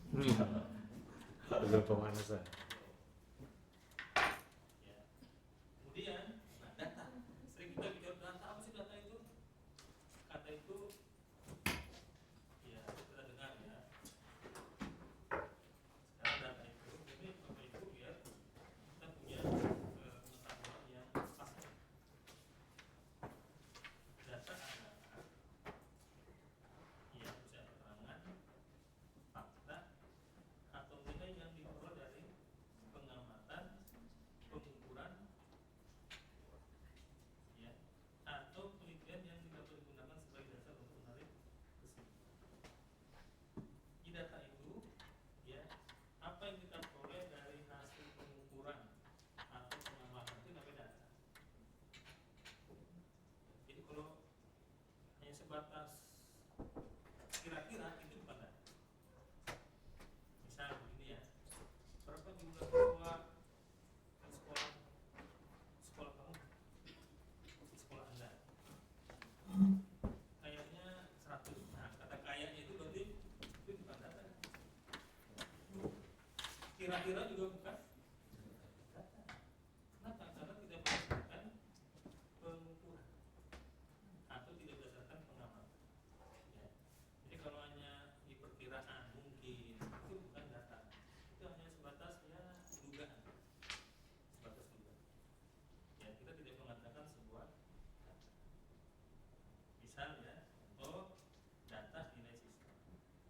Belum pemanasan. Ya. Kemudian, nah data. Sering kita bicara data, apa sih data itu? Kata itu, ya kita dengar ya. Sekarang data itu, ini Bapak Ibu biar kita punya pengetahuan yang pasti. Data adalah ya bisa keterangan, fakta, atau nilai yang diperoleh dari pengamatan, pengukuran, ya, atau penelitian yang dapat digunakan sebagai dasar untuk menarik kesimpulan. Di data itu, ya, apa yang kita peroleh dari hasil pengukuran atau pengamatan itu namanya data. Jadi kalau hanya sebatas kira-kira itu bukan data. Misal begini ya, berapa jumlah siswa di sekolah kamu, di sekolah Anda? Kayaknya 100. Nah, kata kayaknya itu berarti itu bukan data. Kira-kira juga bukan data. Kenapa? Karena tidak berdasarkan pengukuran atau tidak berdasarkan pengamatan. Ya. Jadi kalau hanya diperkiraan mungkin itu bukan data. Itu hanya sebatas ya dugaan. Sebatas dugaan. Ya, kita tidak mengatakan sebuah data. Misal ya, contoh data nilai siswa,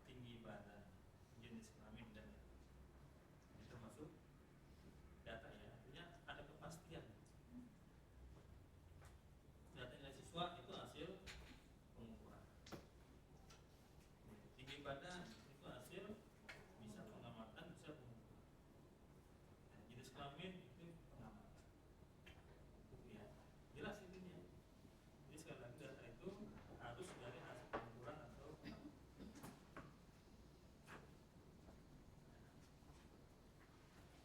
tinggi badan, jenis kelamin dan ini termasuk data ya, artinya ada kepastian. Data nilai siswa itu hasil pengukuran. Tinggi badan itu hasil bisa pengamatan, bisa pengukuran. Jenis kelamin itu pengamatan. Ya, jelas intinya. Jadi sekali lagi data itu harus dari hasil pengukuran atau pengamatan.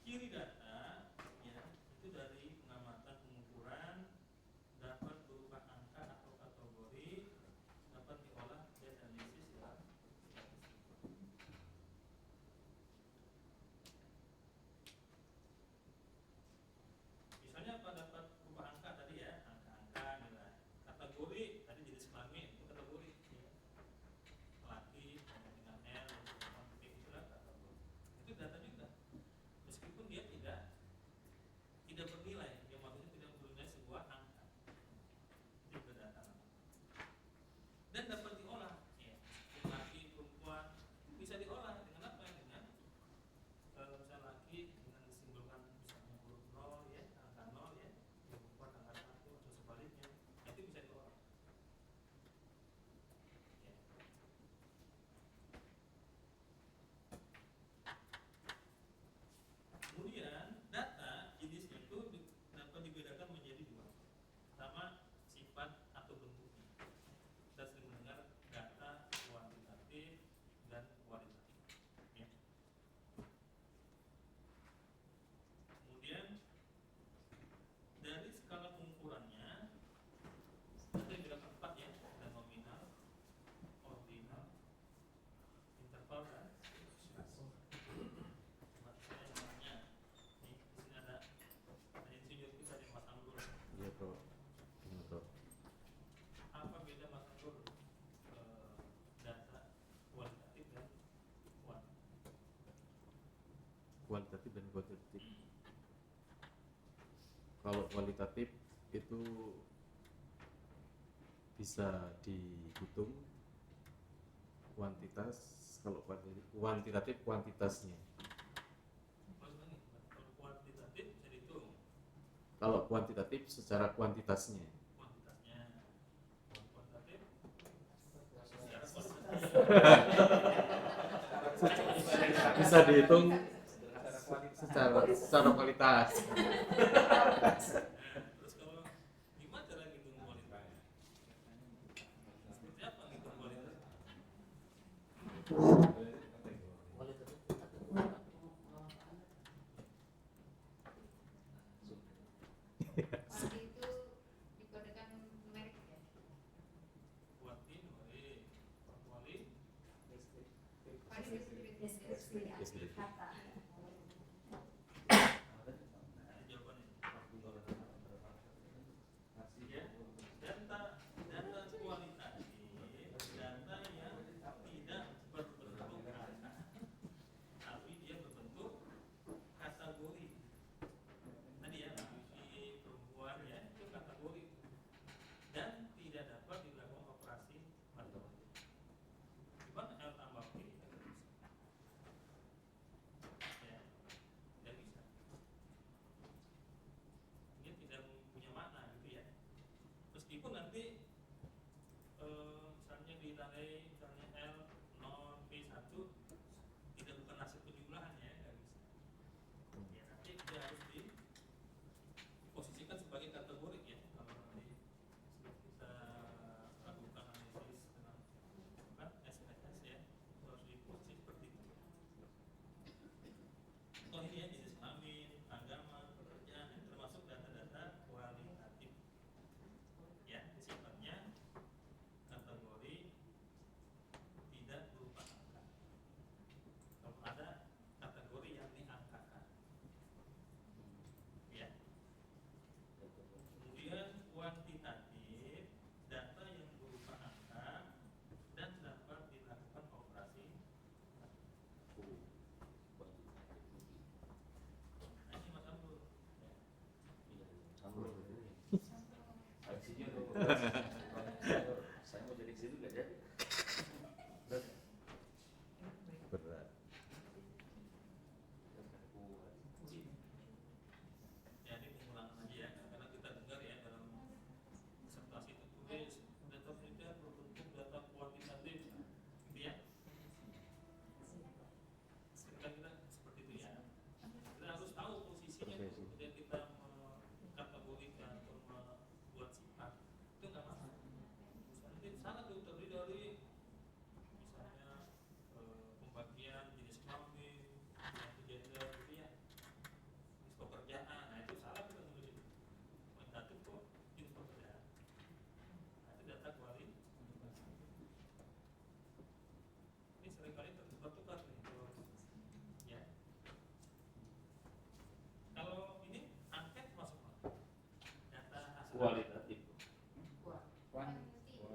Ciri data ya itu dari pengamatan pengukuran dapat berupa angka atau kategori, dapat diolah dan analisis dalam statistik. Misalnya apa dapat berupa angka tadi ya, angka-angka nilai. Kategori tadi jenis kelamin itu kategori ya. Laki dengan L titik itulah kategori. Itu data juga. Meskipun dia tidak bernilai, yang maksudnya tidak bernilai sebuah angka. Itu juga data. Dan dapat diolah ya. Laki, perempuan bisa diolah dengan apa? Dengan misalnya laki dengan disimbolkan misalnya huruf 0 ya, angka 0 ya, perempuan angka 1 atau sebaliknya. Nah, itu bisa diolah. Ya. Kemudian data jenisnya itu dapat dibedakan menjadi dua. Pertama sifat atau bentuknya. Kita sering mendengar data kuantitatif dan kualitatif. Ya. Kemudian dari skala pengukurannya ada yang bedakan 4 ya, ada nominal, ordinal, interval dan rasio. Saya namanya nih, di sini ada insinyur kita di Mas Anggur. Iya bro. Gimana bro? Apa beda Mas Anggur data kualitatif dan kuantitatif? Kualitatif dan kuantitatif. Kalau kualitatif itu bisa dihitung kuantitas, kalau kuantitatif kuantitasnya. Kalau kuantitatif bisa dihitung. Kalau kuantitatif secara kuantitasnya. Kuantitasnya. Kalau kuantitatif secara kualitatif. Bisa dihitung secara kualitas. Terus kalau gimana cara ngitung kualitas? Seperti apa ngitung kualitas? Kuali itu dikodekan numerik ya? Kuali, kuali Kuali deskriptif. kualitatif.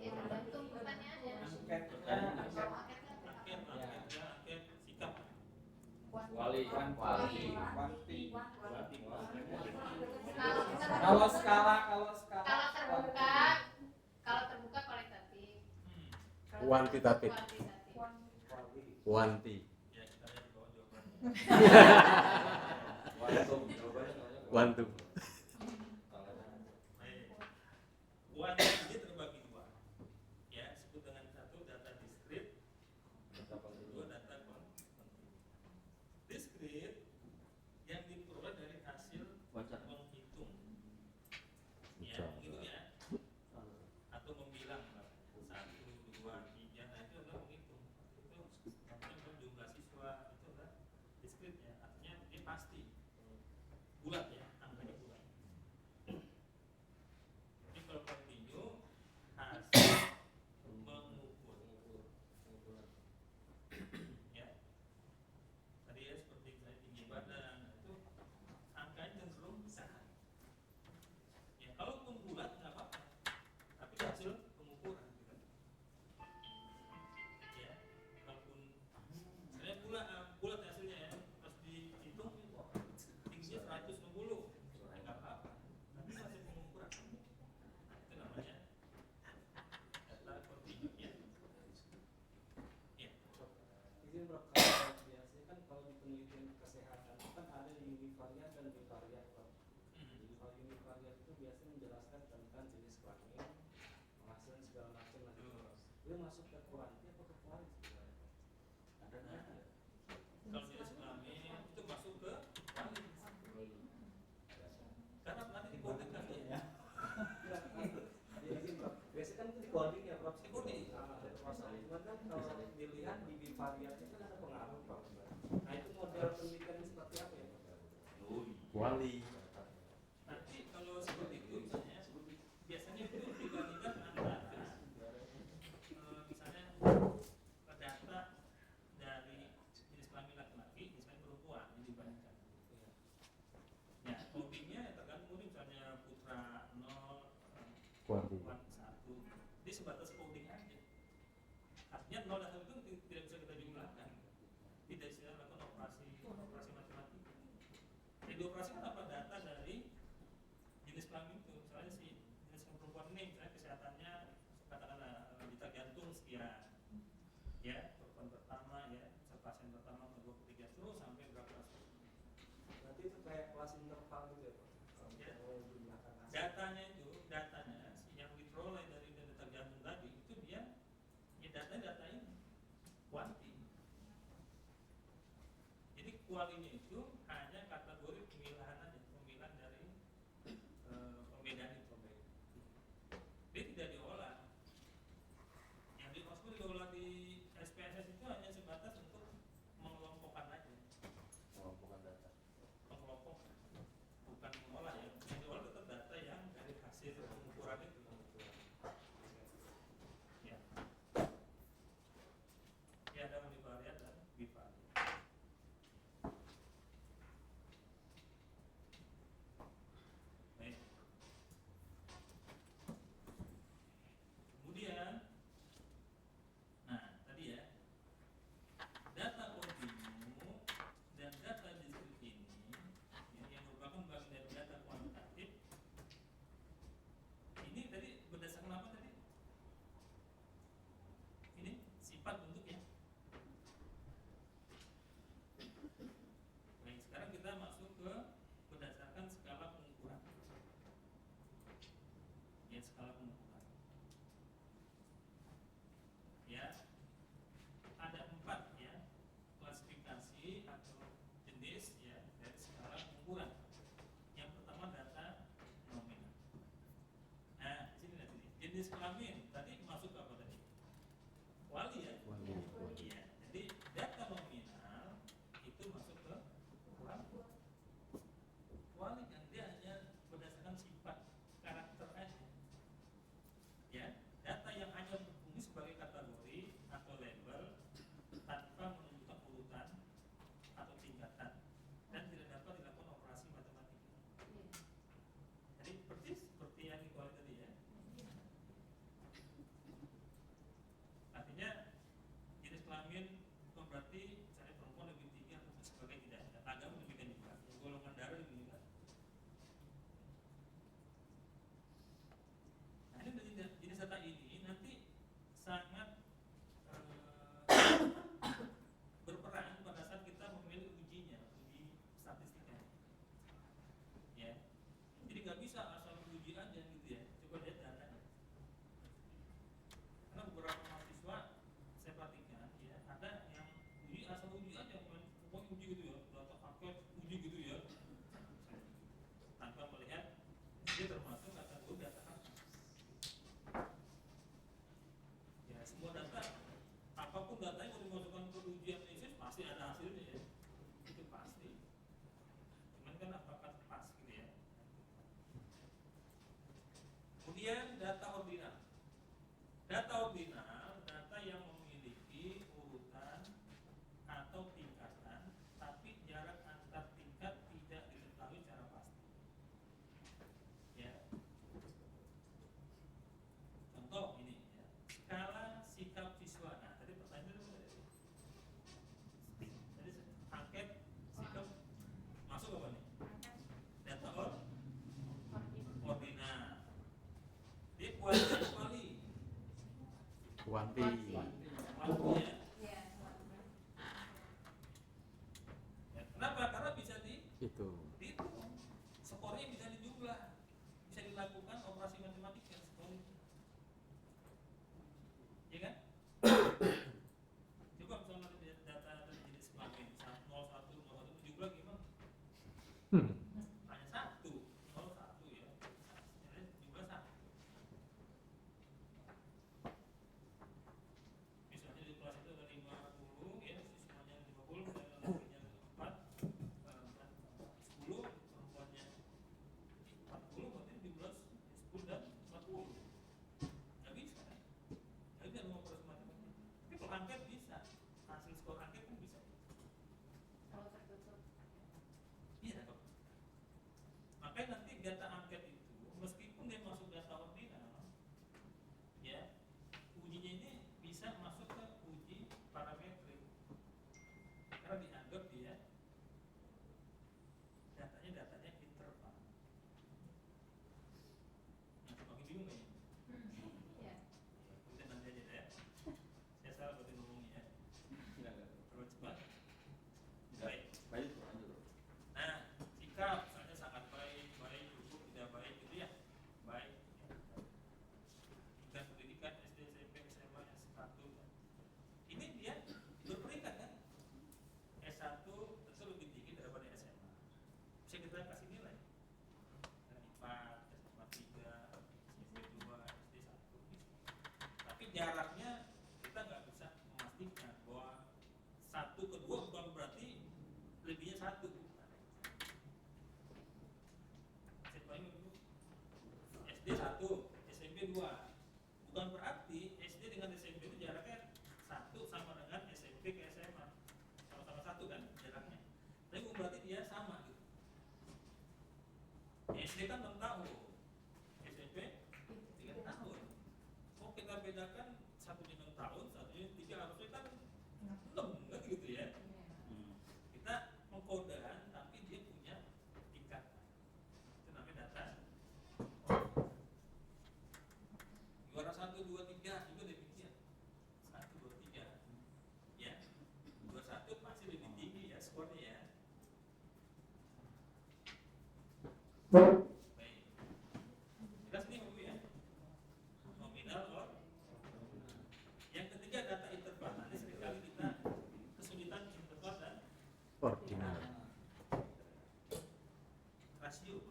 Ya tergantung pertanyaannya. Angket Sikap. Kalau skala Kalau terbuka kualitatif. Kalau Kuantitatif. kuantitatif. Kuanti. Ya kita lihat di bawah jawabannya. Kuantum. Baik. Kuantitatif ini terbagi dua. Ya, disebut dengan satu data diskrit, dua data kuantitatif. Diskrit yang diperoleh dari hasil menghitung. Ya, menghitung ya. Atau membilang satu, dua, tiga, nah itu adalah menghitung. Itu namanya jumlah siswa itu adalah diskrit ya. Artinya dia pasti bulat ya, angkanya bulat. Jadi kalau continue hasil mengukur ya. Tadi ya seperti saya tinggi badan itu angkanya cenderung besar. Ya kalaupun bulat nggak apa-apa, tapi hasil pengukuran gitu. Ya kalaupun saya bulat hasilnya ya, pas dihitung tingginya 160, ya nggak apa-apa, tapi hasil pengukuran. Nah, itu namanya data continue ya. Ya. izin Prof, kalau biasanya kan kalau di penelitian kesehatan itu kan ada univariat dan bivariat Prof. Kalau univariat itu biasanya menjelaskan tentang jenis kelamin, penghasilan segala macam lah. Itu masuk ke kuanti apa ke kualit sebenarnya? Ada nggak? Kalau jenis kelamin itu masuk ke kuali. Karena nanti dikodikan ya. Ya izin Prof. Biasanya kan itu di coding ya Prof. Di coding. Ada permasalahan. Cuman kan kalau dilihat di bivariatnya kan ada pengaruh Prof. Nah itu model penelitiannya seperti apa ya Prof? Kuali. Nanti kalau seperti itu misalnya biasanya itu dibandingkan antara misalnya data dari jenis kelamin laki-laki, jenis kelamin perempuan yang dibandingkan. Ya, codingnya tergantung misalnya putra 0, Kuanti. perempuan 1. Dia sebatas coding aja. Artinya 0 dan 1 itu tidak bisa kita jumlahkan. Tidak bisa lakukan operasi matematika. Yang dioperasikan apa? Data dari jenis kelamin itu. Misalnya si jenis perempuan ini misalnya kesehatannya katakanlah detak jantung sekian. Ya, perempuan pertama ya, pasien pertama kedua ketiga terus sampai berapa seterusnya. Berarti itu kayak kelas interval gitu ya Prof? Ya. Kalau jumlahkan hasil. Datanya yang diperoleh dari detak jantung tadi itu dia ya data ini kuanti. Jadi kualinya itu hanya kategori pemilahan aja, pemilahan dari pembedaan itu. Dia tidak diolah. Yang diolah di SPSS itu hanya sebatas untuk mengelompokkan aja. Pengelompokan data. Mengelompokkan, bukan mengolah ya. Yang diolah tetap data yang dari hasil pengukuran itu. Ya. Ya ada univariat dan bivariat. Itu. Dihitung. Skornya bisa dijumlah, bisa dilakukan operasi matematika skor itu. Ya kan? Coba misalnya data jenis kelamin 01, 01 dijumlah gimana? Hanya 1, 01 ya. Jadi jumlah 1. Misalnya di kelas itu ada 50 ya, siswanya 50 dan laki-lakinya 4, 10, perempuannya 40, berarti 17, 10 dan 40. Nggak bisa kan? Nggak bisa mengoperasi matematika. Tapi kalau angket bisa, hasil skor angket kan bisa. Kalau tertutup. Iya kok. Makanya nanti data angket itu meskipun dia masuk data ordinal, ya ujinya ini bisa masuk ke uji parametrik karena dianggap dia datanya interval. Nah, makin bingung ya. Iya. Udah nanti aja deh. Saya salah berarti ngomongnya ya. Terlalu cepat. Baik. Baik, lanjut. Nah, jika misalnya sangat baik, baik, cukup, tidak baik gitu ya. Baik. Tingkat pendidikan SD, SMP, SMA, S1. Ini dia berperingkat kan? S1 tentu lebih tinggi daripada SMA. Bisa kita kasih nilai. S4, SMA 3, SMP 2, SD 1 bisa. Tapi jaraknya kita nggak bisa memastikan bahwa 1 ke 2 bukan berarti lebihnya 1. Saya paling dulu SD 1, SMP 2. Bukan berarti SD dengan SMP itu jaraknya 1 sama dengan SMP ke SMA. Sama-sama 1 kan jaraknya. Tapi bukan berarti dia sama gitu. SD kan 6 tahun, SMP 3 tahun. Oh kita bedakan satunya 6 tahun, satunya 3, harusnya kan 6 kan gitu ya. Kita mengkodekan tapi dia punya tingkatan. Itu namanya data. Juara 1, 2, 3 juga demikian. 1, 2, 3. Ya. 21 pasti lebih tinggi ya skornya ya. Baik. Jelas nih Bu ya. Nominal or yang ketiga data interval. Nanti seringkali kita kesulitan interval dan Ordinal. rasio.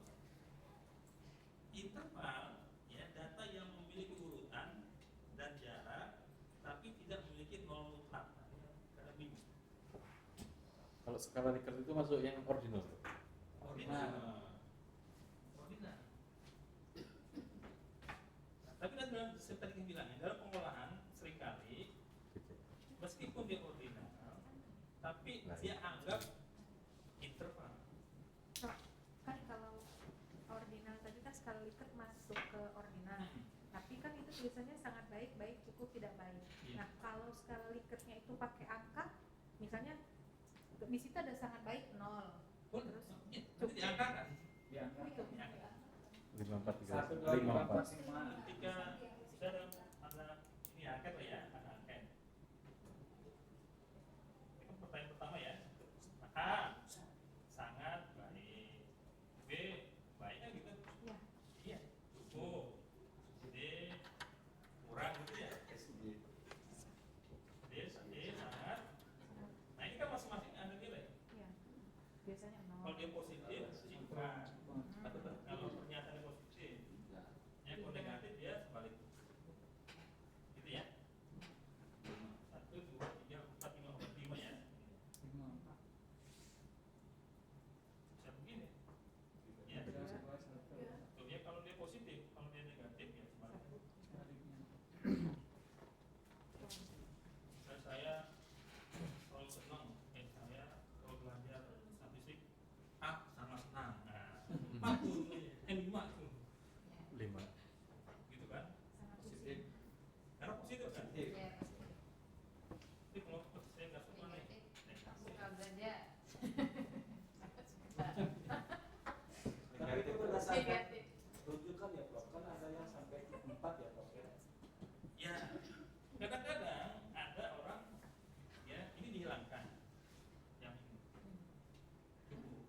Interval ya data yang memiliki urutan dan jarak tapi tidak memiliki nol mutlak. Karena bingung. Kalau skala Likert itu masuk yang ordinal. Ordinal. Ordinal. Tapi kan dalam seperti yang bilangnya dalam pengolahan seringkali Gitu. meskipun dia ordinal tapi Nah, dia anggap interval. Nah, kan kalau ordinal tadi kan skala Likert masuk ke ordinal. Tapi kan itu tulisannya sangat baik, baik, cukup, tidak baik. Iya. Nah, kalau skala Likertnya itu pakai angka, misalnya di situ ada sangat baik 0. Terus Terus nanti diangkakan. Diangkat. itu. Diangkat. 5, 4, 3, 1, 2, 3, 4, 5. Ketika sudah ada ini angket lah ya, ada angket. Ini pertanyaan pertama ya. A sangat baik. B baiknya gitu. Iya. Iya. Cukup. D kurang gitu ya. D sangat. Nah ini kan masing-masing ada nilai. Iya. Biasanya 0. Kalau dia positif, sifat. Kalau pernyataannya positif, ya kalau negatif dia sebalik. Gitu ya. 1, 2, 3, 4, 5, 5 ya. Bisa begini. Ya. Tuh ya kalau dia positif, kalau dia negatif ya sebalik. Saya selalu senang, saya kalau belajar statistik sama senang. Nah, 4 tuh, 5 tuh, 5. gitu kan? Sangat Positif. Karena positif kan? Iya. Tapi kalau saya nggak suka nih, Suka belajar. Tapi itu berdasarkan Negatif. rujukan ya Prof, kan ada yang sampai 4 ya Prof ya. ya kadang-kadang ada orang ya ini dihilangkan yang ini cukup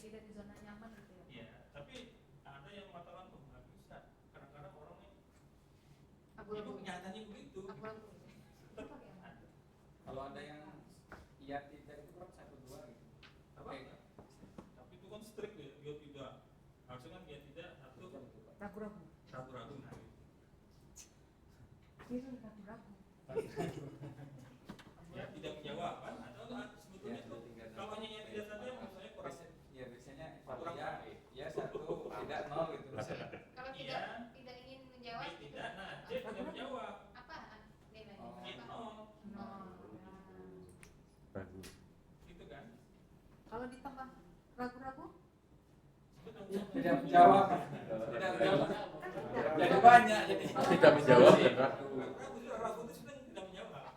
tidak di zona nyaman gitu ya. Iya, tapi ada yang mengatakan tuh nggak bisa. Kadang-kadang orang nih, Abu-abu. itu kenyataannya begitu. Abu-abu. Itu pakai apa? Kalau ada yang iya tidak itu kan 1-2 gitu. Apa? Tapi itu kan strict ya, dia tidak. Harusnya kan dia tidak satu Ragu-ragu. ragu-ragu nah gitu. Itu ragu-ragu. Ya tidak menjawab kan? Atau sebetulnya Ya, tuh tinggal kalau hanya yang tidak saja maksud saya kurang. Ya biasanya Kurang ya, baik. ya 1 tidak 0 gitu. Kalau Iya. tidak ingin B menjawab tidak, nah dia tidak menjawab. apa nilainya? Oh. Dia nol, Ragu. gitu kan? Kalau ditambah ragu-ragu Tidak menjawab. Tidak menjawab. kan tidak. Jadi banyak jadi. Tidak menjawab dan ragu. Ragu itu sudah tidak menjawab.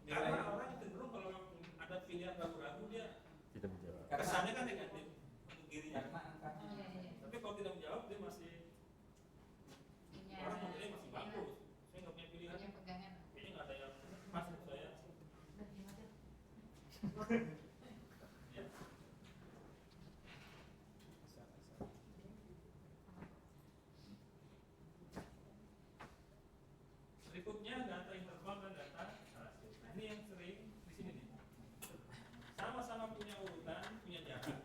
Karena orang cenderung kalau ada pilihan ragu-ragu dia Tidak menjawab. kesannya kan negatif untuk dirinya. Karena angkanya Iya, iya. Tapi kalau tidak menjawab dia masih Punya orang menilai masih bagus. Saya nggak punya pilihan. punya pegangan. Kayaknya nggak ada yang pas untuk saya. Dan gimana? Ya. Berikutnya data interval dan data rasio. Nah ini yang sering di sini nih. Sama-sama punya urutan, punya jarak.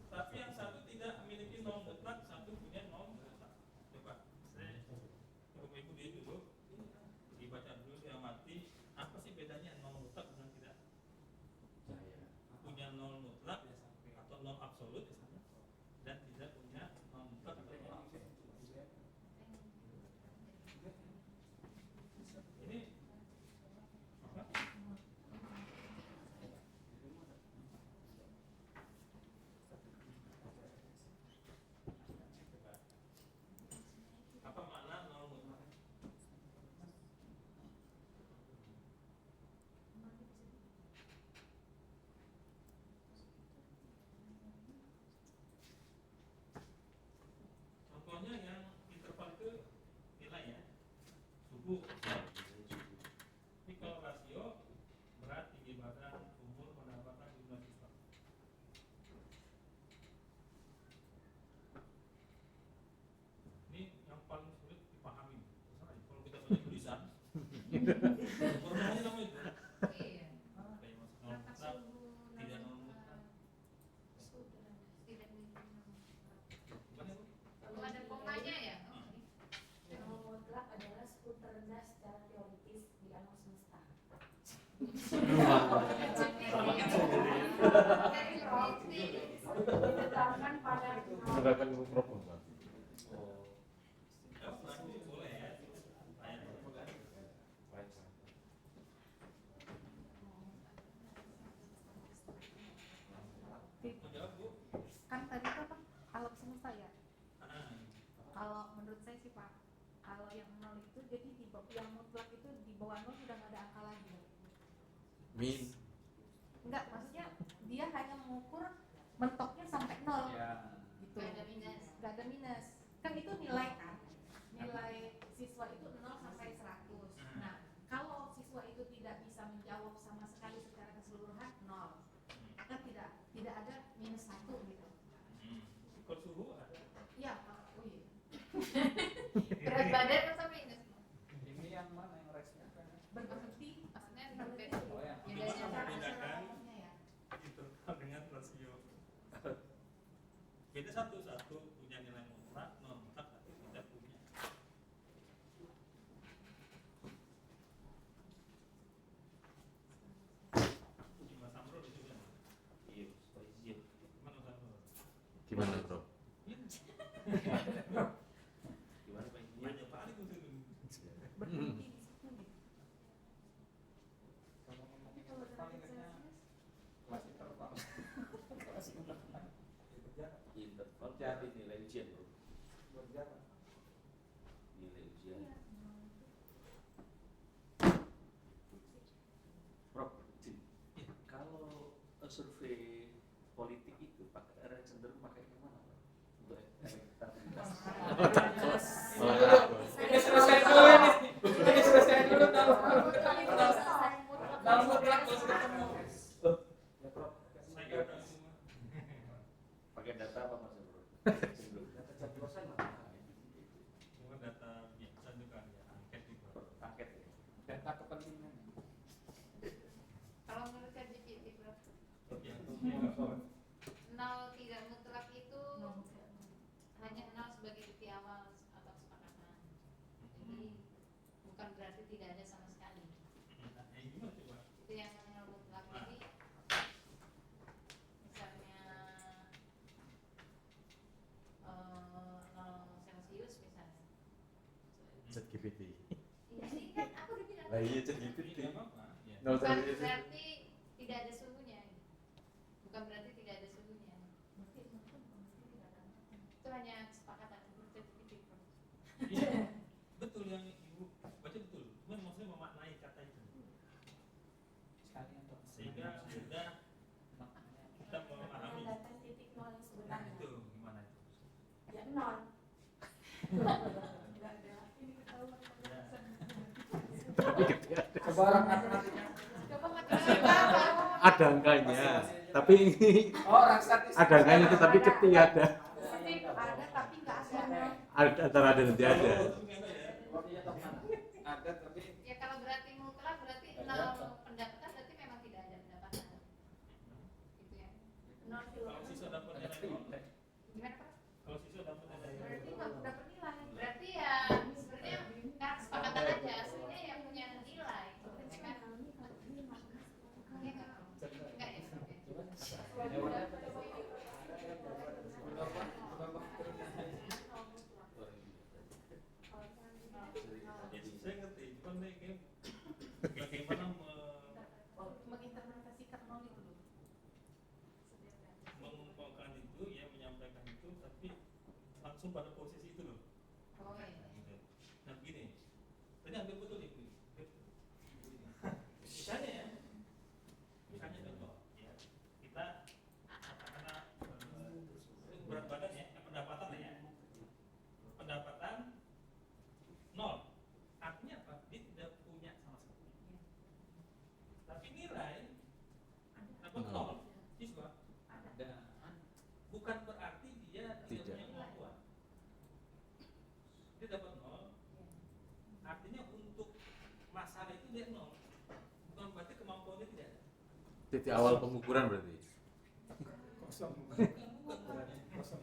Tapi yang satu tidak memiliki nol mutlak, satu punya nol mutlak. Coba saya coba ibu dia dulu, dibaca dulu saya amati. Apa sih bedanya nol mutlak dengan tidak? Punya nol mutlak atau nol absolut dan tidak punya nol mutlak atau nol absolut. Ini apa? Apa makna nol mutlak? Contohnya yang interval itu nilai ya, suhu. Tapi kalau rasio berat, tinggi badan, umur, pendapatan, jumlah siswa. Ini yang paling sulit dipahami. Kalau kita baca tulisan, formulanya nama itu. Iya. Kayak masuk nol Kata mutlak, suhu tidak nol mutlak. tidak Bukan ya, Bu? kalau ada komanya ya. Nol mutlak adalah suhu terendah secara teoritis di alam semesta. Ditetapkan pada Sedangkan ibu problem kan. Ya, berarti boleh ya. Tanya. Menjawab, Bu. Kan tadi itu apa? Alam semesta ya. Ah, Kalau menurut saya sih Pak, kalau yang nol itu jadi di yang mutlak itu di bawah nol sudah nggak ada angka lagi. Min. Enggak, maksudnya dia hanya mengukur mentoknya sampai nol. ya Gitu. Nggak ada minus. Nggak ada minus. Kan itu nilai kan. Nilai siswa itu 0 sampai 100. Nah, kalau siswa itu tidak bisa menjawab sama sekali secara keseluruhan 0. Maka tidak ada minus 1 gitu. ukur suhu ada. Iya, Pak. Oh iya. berat badan masa minus. ini yang mana yang resmi kan? Berhenti Maksudnya berhenti. Oh ya. Bedanya Cara membedakan ngomongnya ya. interval dengan rasio. Beda satu punya nilai mutlak, non mutlak tapi tidak punya. Mas Amrul itu kan? Iya, supaya izin. Gimana Mas Amrul? Gimana bro? Gimana Pak? Iya. Banyak kali itu. Berhenti di situ gitu. Kalau ngomongin Tapi kalau interval derajat ingatnya Celcius kelas interval. Kelas interval. Berjarak. Interval jadi nilai ujian bro. Berjarak. Nilai ujian. iya. Prof, izin. Kalau survei politik itu pakai cenderung pakai yang mana Prof? bukan berarti tidak ada sama sekali. Nah, gimana coba? Itu yang nol mutlak Nah. ini misalnya 0 Celsius misalnya. ChatGPT. Jadi kan aku udah bilang Lah iya Tapi ChatGPT. nggak apa-apa. Ya. Nol bukan Celsius. berarti tidak ada suhunya. Bukan berarti tidak ada suhunya. Itu hanya kesepakatan ChatGPT. Iya, betul yang ibu baca betul. Cuman maksudnya memaknai kata itu Sekalian dok. sehingga mudah kita memahami. Data titik nol yang Nah sebenarnya. itu gimana itu? Ya nol. Enggak ada. Ini ketahuan. Ya. Tapi gede ada. Coba orang matematika. Coba matematika. Ada angkanya. Tapi Oh, orang statistik. ada angkanya itu tapi keti ada. Setiap ada tapi nggak ada. Ada antara ada dan tidak ada. Oh, itu nggak ada ya? Waktunya dok mana? Ada tapi Ya kalau berarti mutlak berarti nol pendapatan berarti memang tidak ada pendapatan. Gitu ya. Nol Kalau siswa kilogram. dapat nilai, Gimana Pak? kalau siswa dapat nilai, Berarti nggak dapat nilai. Berarti ya sebenarnya kan kesepakatan aja. Aslinya yang punya nilai. Ya kan? Iya kan? Enggak ya? Oke. ya saya ngerti. Cuman nih kayak bagaimana Menginterpretasikan nol itu dulu. mengungkapkan itu, ya menyampaikan itu, tapi langsung pada posisi itu loh. Oh iya. Gitu. Nah begini, tadi ambil betul ibu. Misalnya ya, misalnya contoh, ya kita katakanlah berat badan ya, pendapatan ya, pendapatan nol, artinya apa? Dia tidak punya sama sekali. Tapi nilai dapat nol, siswa ada. bukan berarti dia tidak Tidak. punya kemampuan. Dia dapat nol, artinya untuk masalah itu dia nol, bukan berarti kemampuannya tidak ada. Titik awal pengukuran berarti. Kosong. Bukan. Kosong.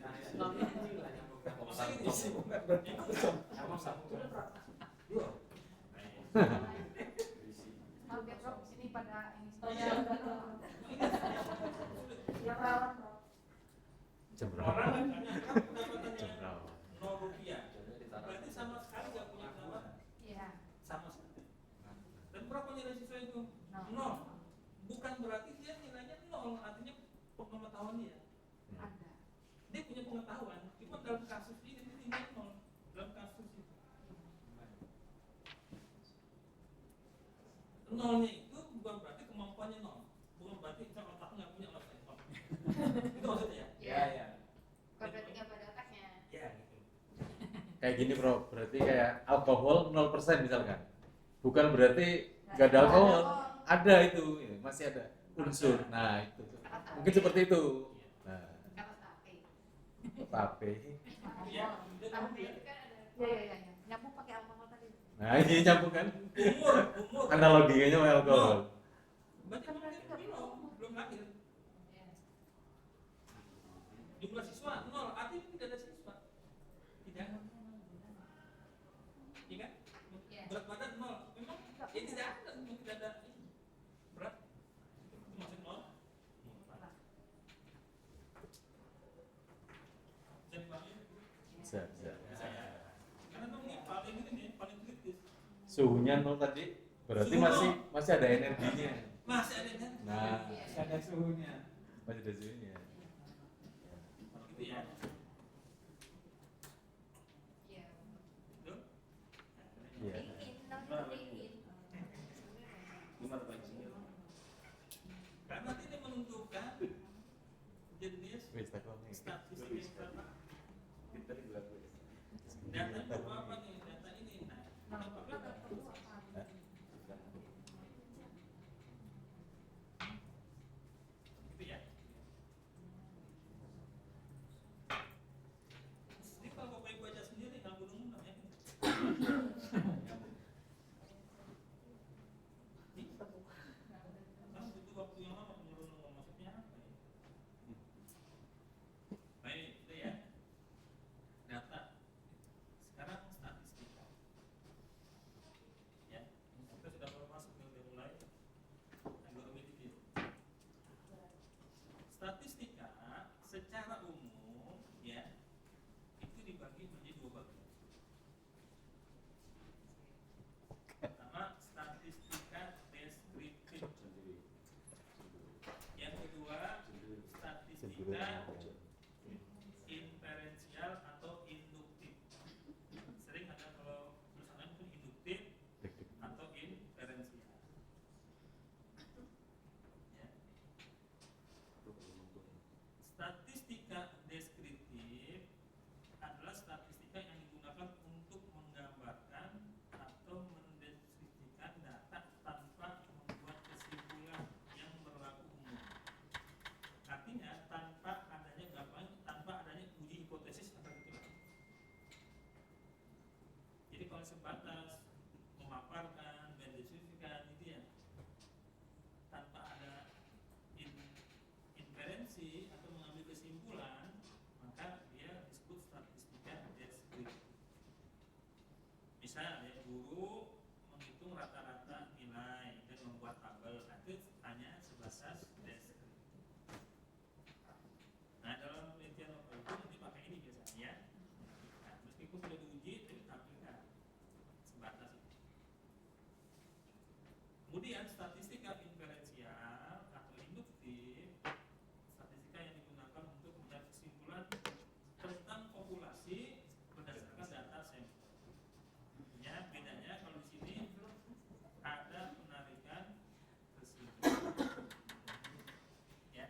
Maksudnya ini Isi bukan berarti kosong. dua. Oke Prof, sini pada ini. Ya perawan Prof. Jam Orang berapa? kan pendapatannya Jam berapa? 0 rupiah, berarti sama sekali nggak punya pendapatan, Iya. sama sekali. Dan berapa nilai siswa itu? Nol. Nol. Bukan berarti dia nilainya nol, artinya pengetahuan dia. Ada. Dia punya pengetahuan, cuma dalam kasus ini dia tinggal nol. Dalam kasus itu nolnya itu bukan berarti kemampuannya nol, bukan berarti kita otaknya nggak punya otak nol. Itu maksudnya ya? Ya ya. Bukan berarti nggak pada otaknya. Ya gitu. Kayak gini bro, berarti kayak alkohol 0% misalkan. Bukan berarti nggak ada alkohol, ada itu, ya, masih ada unsur. Nah itu, mungkin seperti itu. Nah, Kalau tape. tape. Ya, dia tahu Tape ya. itu kan ada. Iya. Nyambung pakai alkohol tadi. Nah ini nyambung kan? Umur. Analoginya sama alkohol. Berarti belum lahir. Iya. Jumlah siswa nol, artinya tidak ada siswa. Tidak. Iya kan? Iya. Berat badan nol. Memang ini tidak ada, memang tidak ada ini. Berat. Itu maksud nol. Bisa dipahami? Bisa, bisa. Karena memang ini paling ini nih, paling kritis. Suhunya 0 tadi, berarti masih ada energinya. Masih ada kan? Nah, Masih ada suhunya. masih ada suhunya. Gitu ya. Iya. Betul? Iya. Dingin, nol itu dingin. Gimana Pak Insinyur? Karena ini menentukan jenis Wis tak ngomong. statistik berapa. Kita juga Data itu apa nih? Data ini. Nah, Nol kita mutlak pakai atau apa? gitu ya. Ini kalau Bapak Ibu baca sendiri nggak undang-undang ya. Karena butuh waktu yang lama menyuruh maksudnya apa ya? Nah ini itu ya. Data. Sekarang statistik. statistika secara umum ya itu dibagi menjadi dua bagian. Pertama, statistika deskriptif. Yang kedua, statistika inferensial atau induktif. Sering ada kalau tulisannya itu induktif atau inferensial. Ya. Statistika deskriptif adalah statistika yang digunakan untuk menggambarkan atau mendeskripsikan data tanpa membuat kesimpulan yang berlaku umum. Artinya tanpa adanya uji hipotesis atau gitu. Jadi kalau sebatas memaparkan, mendeskripsikan itu ya tanpa ada inferensi atau mengambil kesimpulan, maka dia disebut statistika deskriptif. Misal ya, guru menghitung rata-rata nilai dan membuat tabel, itu hanya sebatas deskriptif. Nah, dalam penelitian lokal itu nanti pakai ini biasanya. Nah, meskipun sudah diuji, tapi ditampilkan sebatas itu. Kemudian statistika inferensial atau induktif, statistika yang digunakan untuk mencari kesimpulan tentang populasi berdasarkan data sampel. Ya, bedanya kalau di sini ada penarikan kesimpulan. Ya.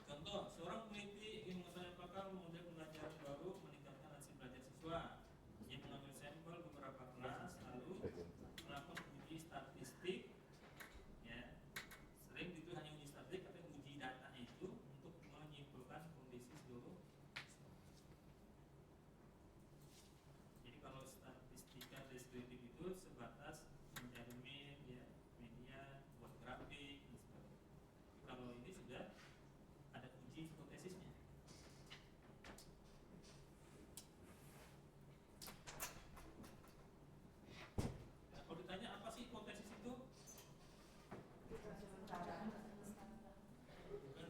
Contoh, seorang peneliti ingin mengetahui apakah model pembelajaran baru meningkatkan hasil belajar siswa. Ia mengambil sampel beberapa kelas lalu melakukan uji statistik. Ya, sering itu hanya uji statistik tapi uji data itu untuk menyimpulkan kondisi seluruh siswa. Jadi kalau statistika deskriptif itu sebatas mencari media, buat grafik dan sebagainya. Kalau ini sudah ada uji hipotesisnya. Nah, kalau ditanya apa sih hipotesis itu? Bukan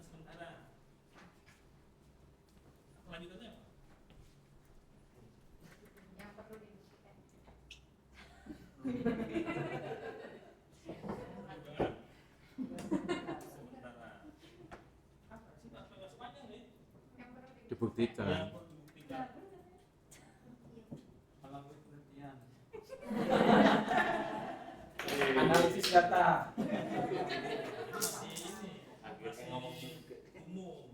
sementara. Lanjutannya apa? Yang perlu dibuktikan. Sementara. Apa sih? Nggak sepanjang nih. Yang perlu Dibuktikan. Yang perlu dibuktikan. Melalui penelitian. Analisis data. Masih ini, masih umum.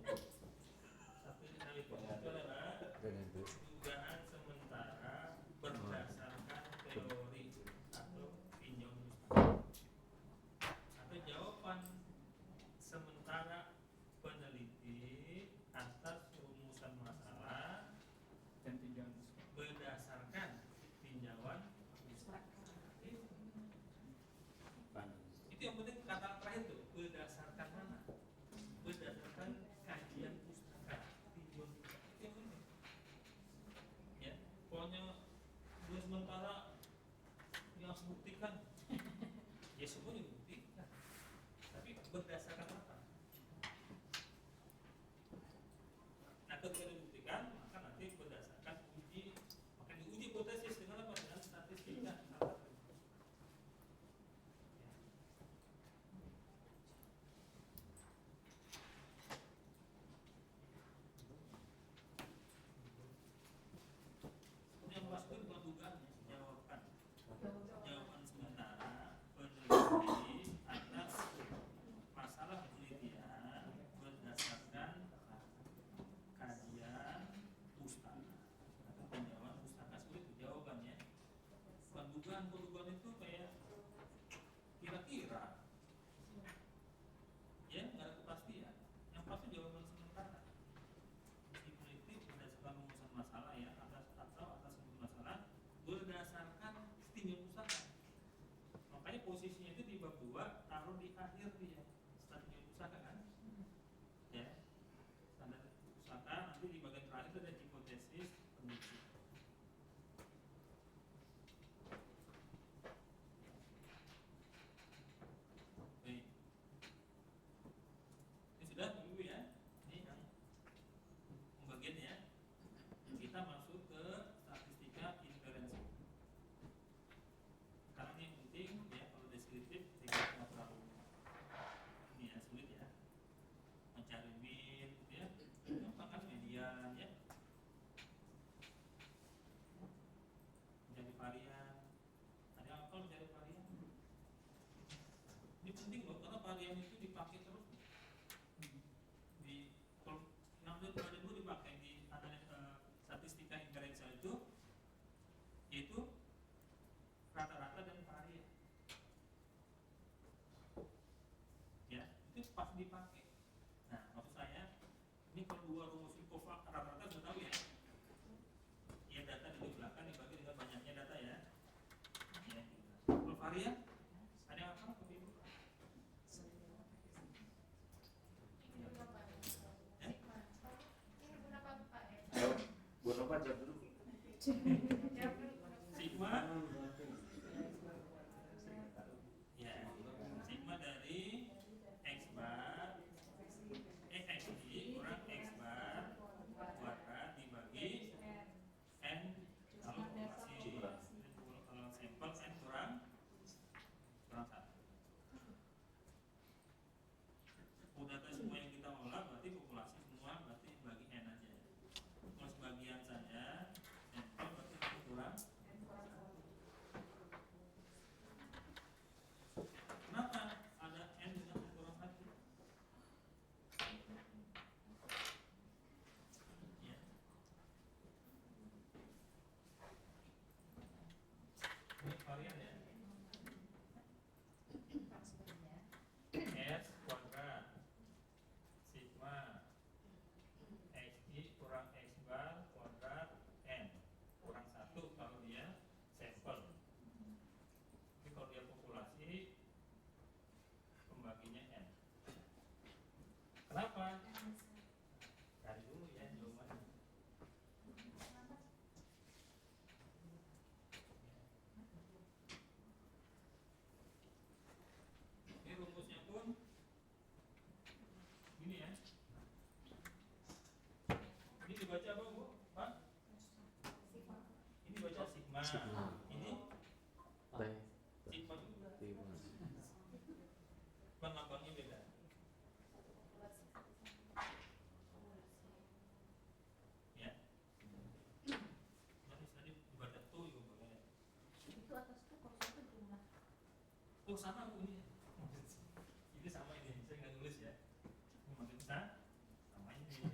Tapi dari itu adalah dugaan sementara berdasarkan teori atau pinjam atau jawaban sementara peneliti atas rumusan masalah Dan tinjauan. berdasarkan tinjauan itu yang penting kata terakhir tuh, berdasarkan mana? Berdasarkan kajian pustaka, tinjauan pustaka, itu yang penting. Ya, pokoknya dua sementara yang harus buktikan, ya semua dibuktikan. Tapi berdasarkan apa? Nah, ketika dibuktikan, maka nanti berdasarkan uji, maka diuji hipotesis dengan apa? Dengan statistika. Yang pasti bukan dugaan, jawaban. Jawaban sementara peneliti atas masalah varian itu dipakai terus di kalau varian itu dipakai di statistika inferensial itu yaitu rata-rata dan varian. Ya, itu pas dipakai. Nah, maksud saya ini kalau dua rumus Likova rata-rata sudah tahu ya. Ya data di belakang dibagi dengan banyaknya data ya. Ya. Kalau varian ada yang apa Bapak Ibu? Ini berapa? Ya? Ini berapa Pak? Kalau buat apa jawab dulu? Jawab dulu. Sigma ya, sigma dari X bar X kurang X bar kuadrat dibagi N kalau populasi, kalau sampel N kurang 1. Data semua yang kita olah berarti populasi semua berarti bagi N aja. Kalau sebagian saja sampel berarti N kurang. Kenapa ada N dengan N kurang 1? Ya. Ini varian ya. S kuadrat sigma XI kurang X bar kuadrat N kurang 1 kalau dia sampel. Tapi kalau dia populasi pembaginya N. Kenapa? Cari dulu ya jawabannya. Ini rumusnya pun gini ya. Ini dibaca apa Bu? Pak? Ini baca sigma. Sigma. Ini T. sigma. Cuman lambangnya beda. Ya. Nanti tadi dibaca tuh juga boleh. Itu atas tuh kalau itu jumlah. Oh sama Bu ini. Ini sama ini. Saya nggak nulis ya. Ini makin besar. Sama ini.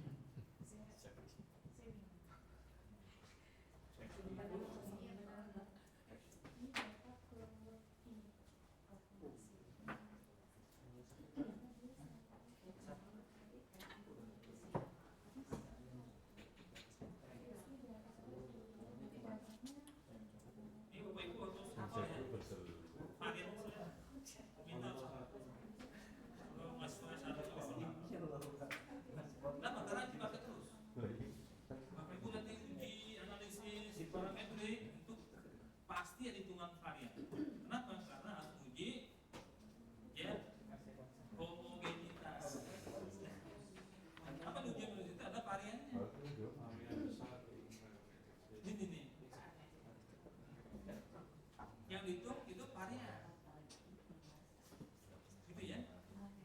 Ini Bapak Ibu harus hafal ya. Varian saya minta kalau mahasiswa S1 kenapa? Karena dipakai terus. Bapak Ibu nanti uji analisis parametrik itu pasti ada hitungan varian. Kenapa? Karena harus uji ya homogenitas. Apa uji homogenitas? Ada variannya. Ini nih. Yang dihitung itu varian. Gitu ya.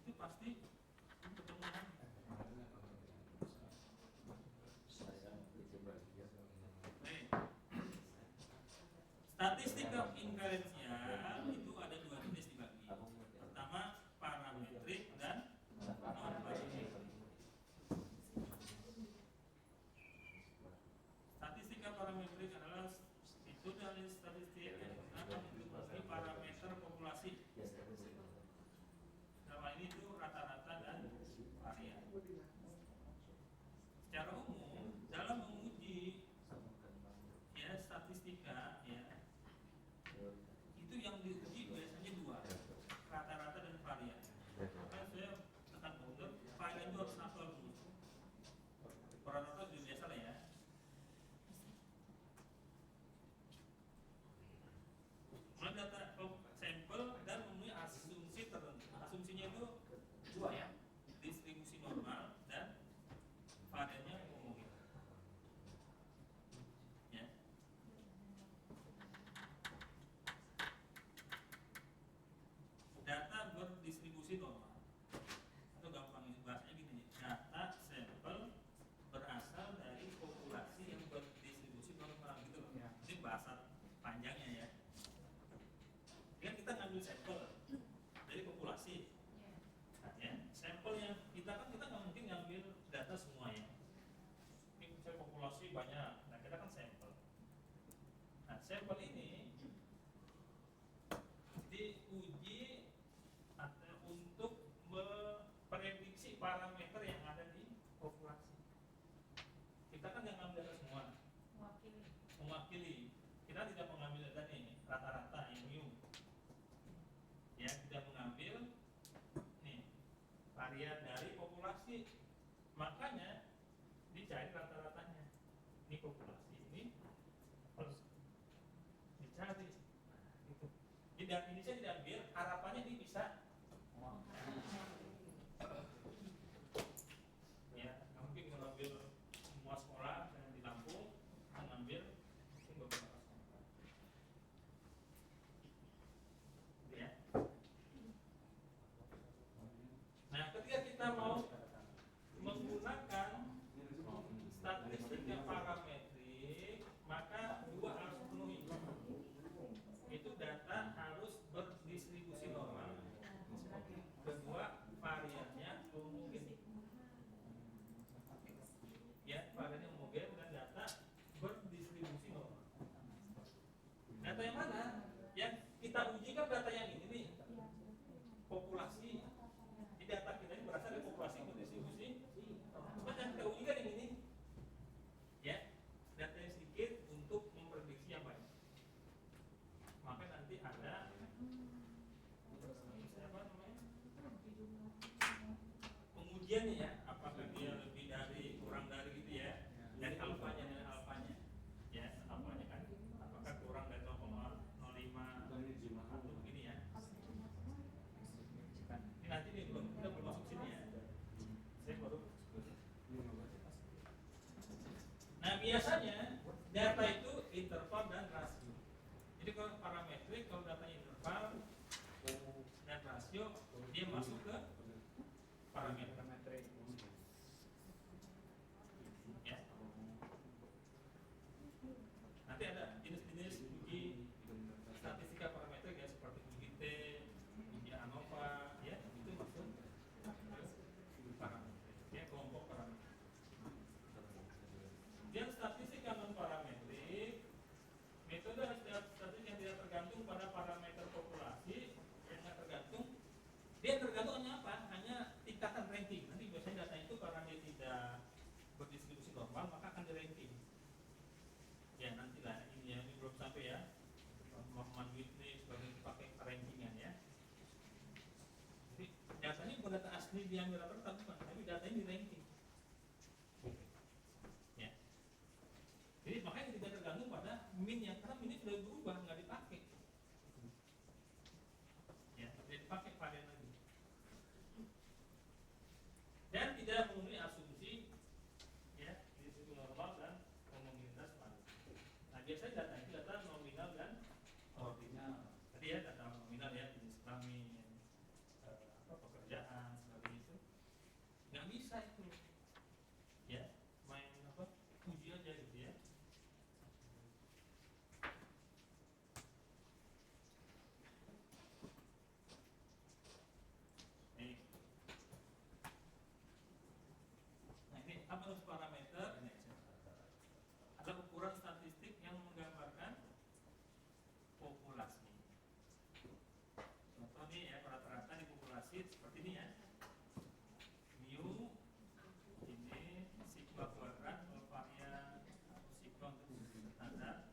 Itu pasti ketemu. Statistika inferensial itu ada dua jenis dibagi. Pertama parametrik dan non parametrik. Statistika parametrik adalah itu dari statistik yang menggunakan untuk parameter populasi. Dalam hal ini itu rata-rata dan varian. Secara umum dalam menguji ya statistika ya sampel ini diuji atau untuk memprediksi parameter yang ada di populasi. Kita kan yang ngambil data semua, mewakili. Kita tidak mengambil data nih rata-rata MU, ya tidak mengambil nih varian dari populasi. Makanya dicari rata-ratanya. Ini populasi ini harus dicari. Nah, gitu. Jadi dari ini saya diambil, harapannya ini bisa ya, mungkin mengambil semua sekolah yang di Lampung, mengambil mungkin beberapa sekolah. Ya. Nah, ketika kita mau menggunakan statistik yang parametrik, maka dua harus dipenuhi. Itu data harus berdistribusi normal. Kedua, variannya homogen. Ya, variannya homogen dan data berdistribusi normal. Data yang mana? Yang kita uji kan data yang ini nih, populasi. Di data kita ini berasal dari populasi berdistribusi. Cuma yang kita uji kan yang ini, ya, datanya sedikit untuk memprediksi yang baik. Maka nanti ada pengujiannya ya, apakah dia lebih dari kurang dari gitu ya, dari alfanya, ya, alfanya kan, apakah kurang dari 0,05 atau begini ya. Ini nanti nih kita belum masuk sini ya, saya baru. Nah biasanya data itu interval dan rasio. Jadi kalau parametrik, kalau datanya interval dan rasio, dia masuk ke parameter. Ya. Nanti ada jenis-jenis uji statistika parametrik ya, seperti uji T, uji ANOVA, ya itu masuk ke parametrik, ya kelompok parametrik. Dan statistik yang non parametrik, metode statistik yang tidak tergantung pada parameter populasi, yang nggak tergantung, dia tergantung hanya apa? Hanya tingkatan ranking. Nanti biasanya data itu karena dia tidak berdistribusi normal, maka akan di ranking. Ya nantilah ini ya, ini belum sampai ya. Muhammad Whitney sebagai pakai rankingan ya. Jadi datanya bukan data asli yang rata-rata bukan, tapi datanya di ranking. Ya. Jadi makanya tidak tergantung pada min yang, karena min sudah berubah, nggak dipakai. Ya, tidak dipakai varian lagi. Dan tidak memenuhi asumsi ya, distribusi normal dan homogenitas valid. Nah, biasanya data itu data nominal dan ordinal. Tadi ya data nominal ya, jenis kelamin, pekerjaan, sebagainya itu nggak bisa itu. Ya, main apa? Uji aja gitu ya. Nah ini apa harus parameter? Ada ukuran statistik yang menggambarkan populasi. Contoh nih ya, rata-rata di populasi seperti ini ya. Mu ini sigma kuadrat kalau varian atau sigma untuk standar.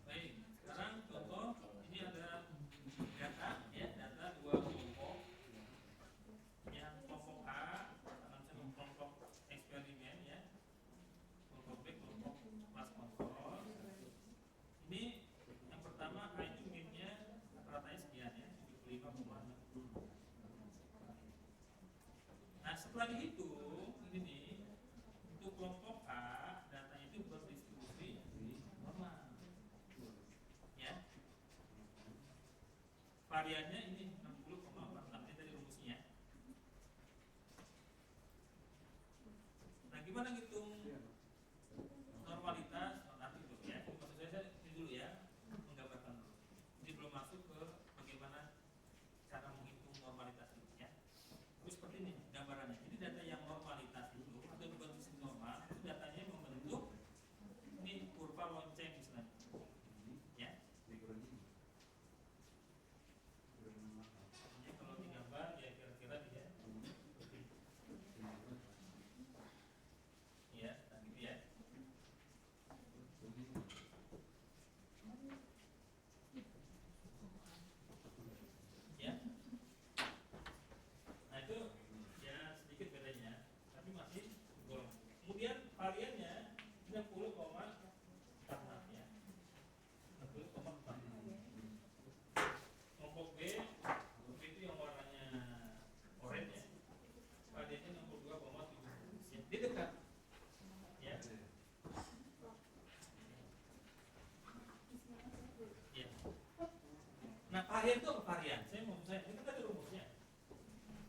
Baik, sekarang contoh ini ada data ya, data dua kelompok. Yang kelompok A, katakan kelompok eksperimen ya, kelompok B kelompok kelas kontrol. Ini yang pertama A itu minnya rata-ratanya sekian ya, 75,6. Nah setelah dihitung ini nih, untuk kelompok A datanya itu berdistribusi normal. Ya. variannya ini 60,46 ini tadi rumusnya. Nah, gimana ngitung normalitas? Oh, nanti dulu ya. Maksud saya ini dulu ya, menggambarkan dulu. Jadi belum masuk ke bagaimana cara menghitung normalitas itu ya. Terus seperti ini gambarannya. Jadi data yang normalitas itu atau kondisi normal itu datanya membentuk ini kurva lonceng misalnya. Ya. Ya, kalau digambar ya kira-kira dia ya, nah gitu ya. Ya. Nah itu ya sedikit bedanya, tapi masih golong. Kemudian variannya 60,46 ya. 60,46. Kelompok B itu yang warnanya oranye ya. Variannya 62,7. Ya, dia dekat. Ya. Ya. Nah, varian itu apa varian? Saya ini kan ada rumusnya.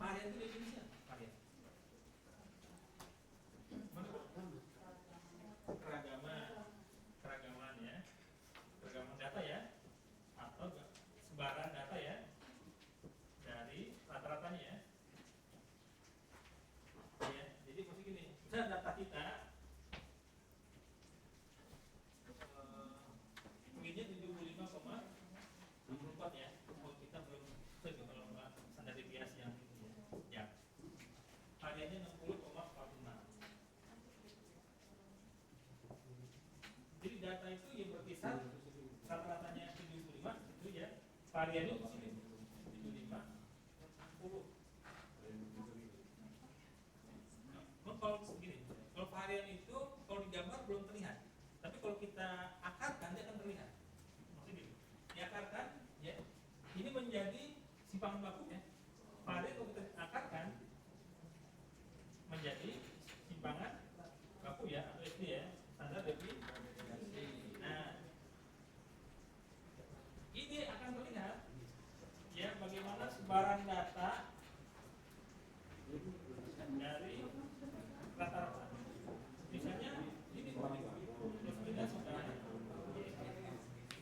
Varian itu definisinya varian. Keragaman ya, keragaman data ya, atau sebaran data ya dari rata-ratanya ya. Ya, jadi maksud gini, misalnya data kita mungkinnya 75,64 ya. Kalau kita belum kalau nggak standar deviasi yang itu ya. Variannya 60,46. Jadi data itu yang berkisar rata-ratanya 75 itu ya. Variannya di sini 75 60. Nah, kalau begini, kalau varian itu kalau digambar belum terlihat. Tapi kalau kita akarkan dia akan terlihat. Maksudnya gini, diakarkan ya. Ini menjadi simpangan baku ya. Varian kalau kita akarkan menjadi simpangan baku ya atau SD ya, standar deviasi. Nah, ini akan terlihat ya bagaimana sebaran data dari rata-rata. Misalnya ini plus minus sudah.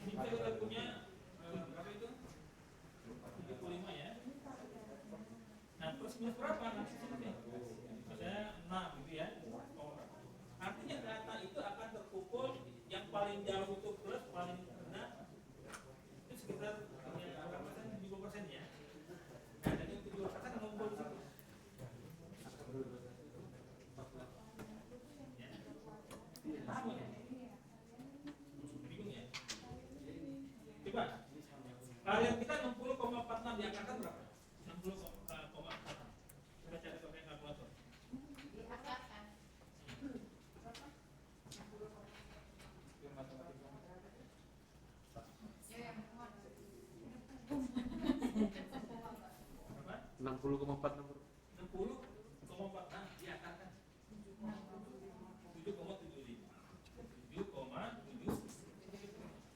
Ini kita punya berapa itu? 75 ya. Nah, plus minus berapa nanti sini? Misalnya 6 gitu ya. Artinya data itu akan terpukul yang paling jauh itu plus, paling rendah itu sekitar ya, 70% ya. Nah, dari 70% ngumpul di situ. Ya. Paham ya? Bingung ya? Coba. Varian kita 60,46 diakarkan berapa? 60,46. Coba cari pakai kalkulator. Diakarkan. Ya yang muat. Berapa? 60,4 nomor. 60,46 diakarkan 7,75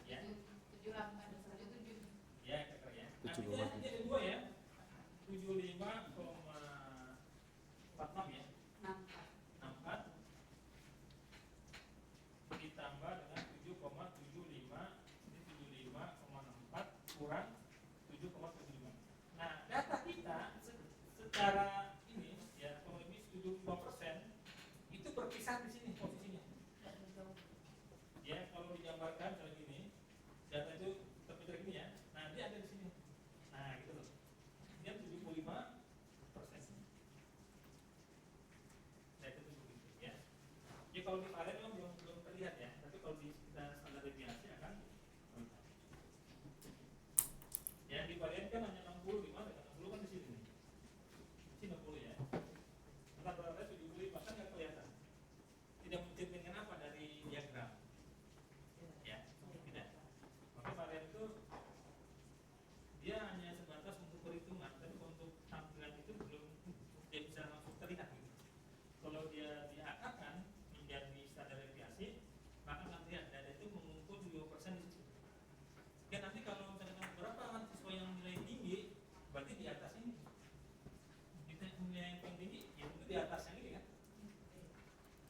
ya 78,77. ya kira-kira ya. Artinya ini ada dua ya 75,46 ya 64 ditambah dengan 7,75 ini 75,64 kurang 7,75. Nah data kita secara ini ya kurang lebih 75% itu berkisar di sini posisinya. Ya kalau digambarkan kayak gini, data itu terpikir gini ya. Nah dia ada di sini. Nah gitu loh. Dia 75%. Nah itu begitu ya. Jadi kalau di varian memang belum terlihat ya. Tapi kalau di kita standar deviasi akan terlihat. Ya di varian kan hanya 65 dan 60 kan di sini nih. Di sini 60 ya. Rata-rata 75 kan nggak kelihatan. Tidak mencerminkan apa dari diagram. Ya, tidak. Maka varian itu dia hanya sebatas untuk perhitungan, tapi untuk tampilan itu belum dia bisa langsung terlihat. Gitu. Kalau dia diakarkan menjadi standar deviasi, maka akan terlihat data itu mengumpul 70% di situ. Ya nanti kalau misalnya berapa mahasiswa yang nilai tinggi,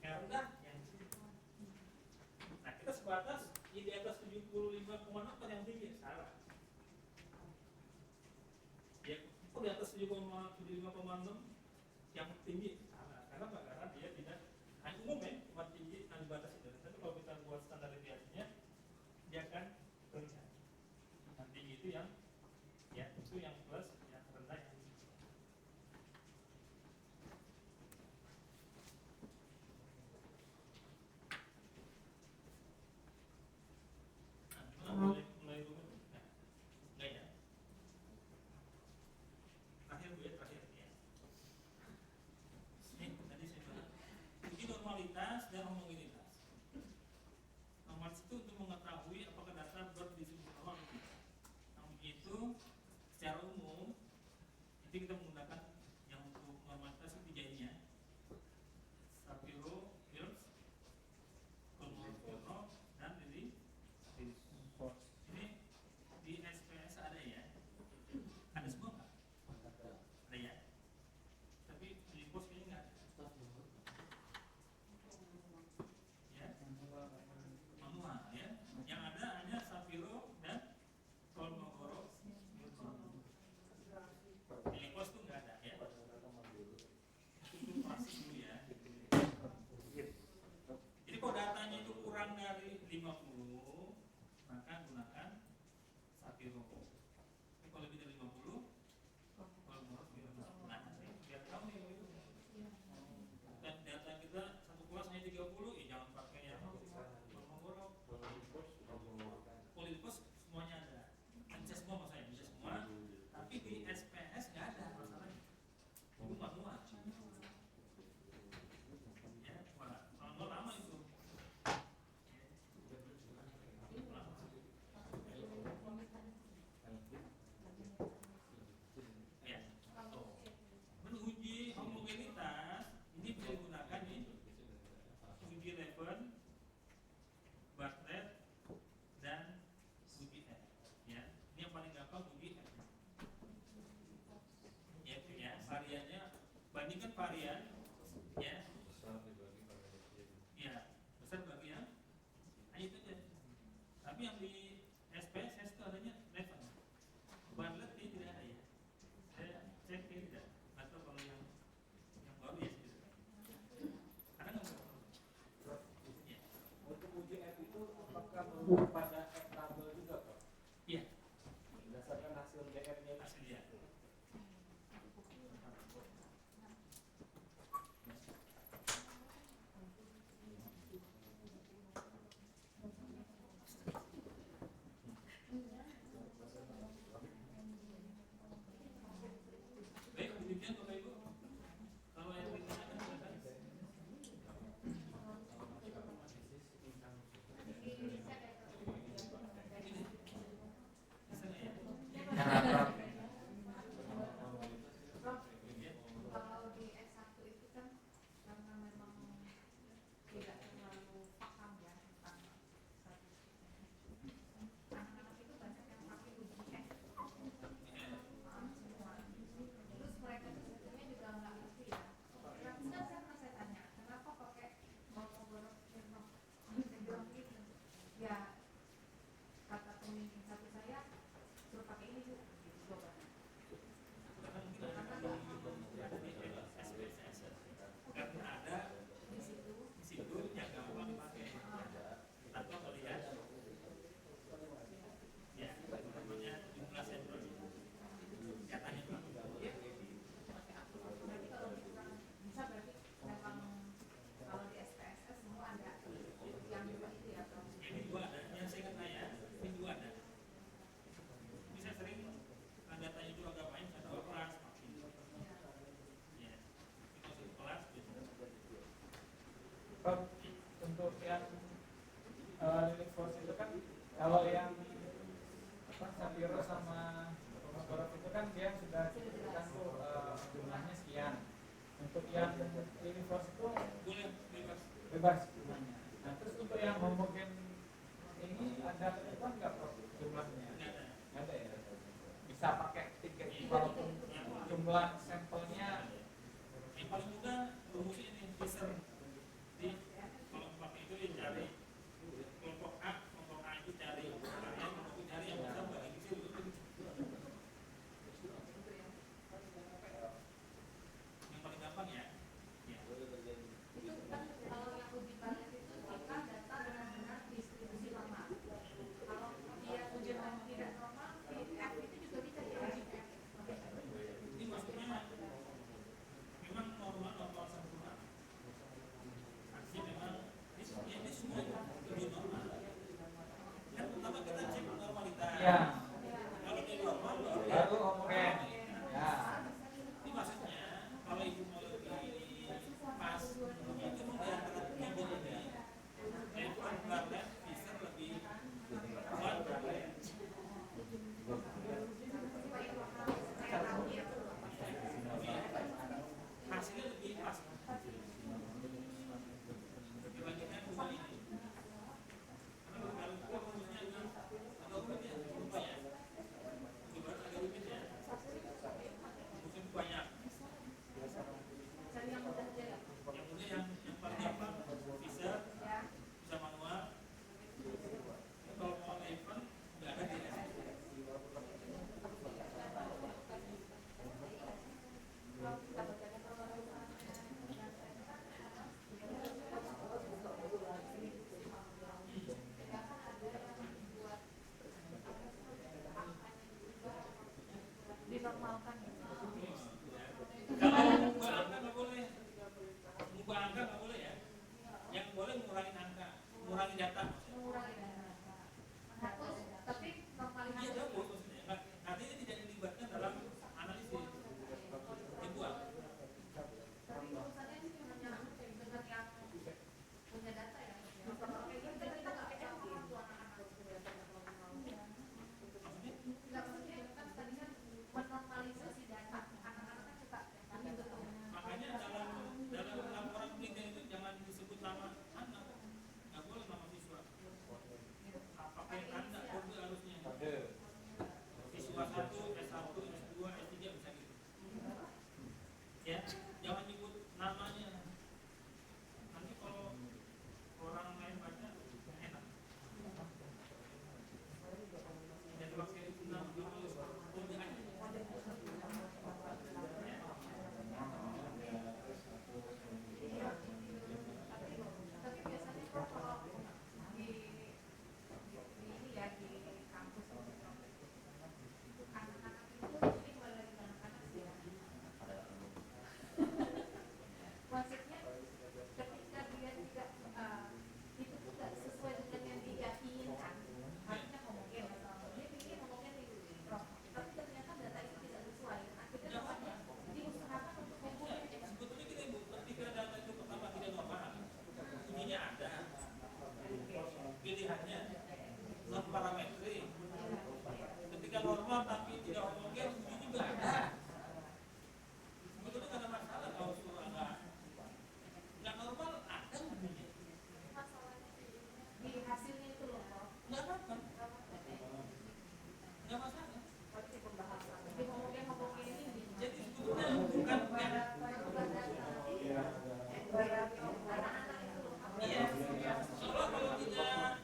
yang rendah yang nah kita sebatas di atas 75,6 yang tinggi salah ya itu di atas 75,6 yang tinggi salah karena apa? Karena dia tidak hanya umum ya cuma tinggi hanya batas itu tapi kalau kita buat standar deviasinya dia akan terlihat yang tinggi itu yang ya itu yang plus yang rendah yang tinggi. Mulai dulu. Nah, enggak ya. Terakhir Bu ya, terakhir ya. Ini tadi saya bilang. Uji normalitas dan homogenitas. Normalitas itu untuk mengetahui apakah data berdistribusi atau tidak. Nah, begitu secara umum nanti kita menggunakan yang untuk normalitas itu tiga ini ya. Shapiro, Fields, Kolmogorov, dan Lilly. Ini di SPS ada ya? Ada semua nggak? Ada ya? Tapi di pos kayaknya nggak ada. Ya? Manual ya? Yang ada hanya Shapiro dan Kolmogorov. Di pos tuh nggak ada ya? Itu proses dulu ya. Jadi kalau datanya itu kurang dari 50 maka gunakan Shapiro. Tapi kalau lebih dari 50 kalau menurut nah biar tahu nih dan data kita satu kelas hanya 30 ya jangan pakai yang Kolmogorov. Polipos semuanya ada bisa semua maksudnya bisa semua tapi di SPS nggak ada masalahnya itu manual ya manual lama itu ya menuji homogenitas ini bisa digunakan nih uji Levin, Bartlett dan uji F ya ini yang paling gampang uji F ya itu ya variannya bandingkan varian ya ya besar bagi yang hanya itu aja tapi yang di SPSS itu adanya Levin Bartlett ini tidak ada ya saya cek ini tidak atau kalau yang baru ya segitu ada nggak ya Untuk uji F itu apakah menurut pada F tabel juga Pak? iya Berdasarkan hasil DR-nya itu? hasil ya baik demikian Bapak Ibu kalau yang ditanyakan silakan ini bisa nggak ya Kalau di S1 itu kan karena memang tidak terlalu paham ya tentang statistiknya. Anak-anak itu banyak yang pakai uji F. Paham semua. Terus mereka itu sebetulnya juga nggak ngerti ya. Kan saya pernah saya tanya, kenapa pakai Kolmogorov saya bilang gitu. Ya kata pemimpin satu saya suruh pakai ini Bu. Gitu jawabannya. karena ada Di situ di situ yang gampang dipakai tanpa melihat ya namanya jumlah sampel katanya berarti kalau dikurang bisa berarti memang kalau di SPSS semua ada yang dua itu ya Prof. ini dua ada yang saya ingat saya ini dua ada bisa sering datanya itu agak banyak saya tahu kelas ya itu satu kelas gitu Prof, untuk yang Linux Force itu kan kalau yang Shapiro sama Kolmogorov itu kan dia sudah disebutkan tuh jumlahnya sekian. Untuk yang Linux Force itu boleh bebas bebas jumlahnya. Nah terus untuk yang homogen ini ada ketentuan nggak Prof jumlahnya? nggak ada Nggak ada ya. Bisa pakai tiket walaupun jumlah sampelnya yang paling mudah rumusnya ini Fisher di Ya. Kalau dia normal Baru homogen. Ya. ini maksudnya kalau ibu mau lebih pas itu di antara tiga ini yaitu Bartlett, Fisher lebih kuat. Hasilnya lebih pas dibandingkan dua ini. Karena kalau kita rumusnya agak rumit ya, rupanya itu baru agak rumit ya, mungkin banyak. Cari yang mudah aja ya. Yang mudah yang paling gampang bisa manual. Kalau mau event nggak ada di SC. Dinormalkan ya. Kalau mengubah angka nggak boleh, mengubah angka nggak boleh ya. Yang boleh mengurangi angka, mengurangi data. Mengurangi data. Menghapus, tapi normalisasi. Iya gabung maksudnya. Artinya tidak dilibatkan dalam analisis. Dibuang. Tapi urusannya dengan yang punya data ya. Kalau kayak gitu kita nggak bisa orang tua anak-anak Maksudnya? nggak, maksudnya kan tadi kan menormalisasi data anak-anak kan suka gitu tuh. Makanya dalam laporan penelitian itu jangan disebut nama anak, nggak boleh nama siswa. Apakah yang anda kode harusnya siswa 1, S1, S2, S3 bisa gitu. Ya, jangan nyebut namanya. Nanti kalau orang lain baca enak. Dan pakai nama kode aja. Tapi biasanya kalau di ini ya di kampus anak-anak itu ini kembali lagi ke anak-anak sih ya. Maksudnya ketika dia tidak itu tuh nggak sesuai dengan yang dia inginkan, harusnya homogen atau dia pikir homogen itu Prof. Tapi ternyata data itu tidak sesuai. Akhirnya bapaknya diusahakan untuk homogen. Sebetulnya gini Bu, ketika data itu pertama tidak normal, ujinya ada, pilihannya non parametrik. Ketika normal tapi tidak homogen, uji juga ada. Sebetulnya nggak ada masalah kalau suruh nggak normal ada ujinya, Di hasilnya itu loh Prof. nggak apa-apa, nggak masalah. Di homogen ini Jadi sebetulnya bukan iya. Soalnya kalau tidak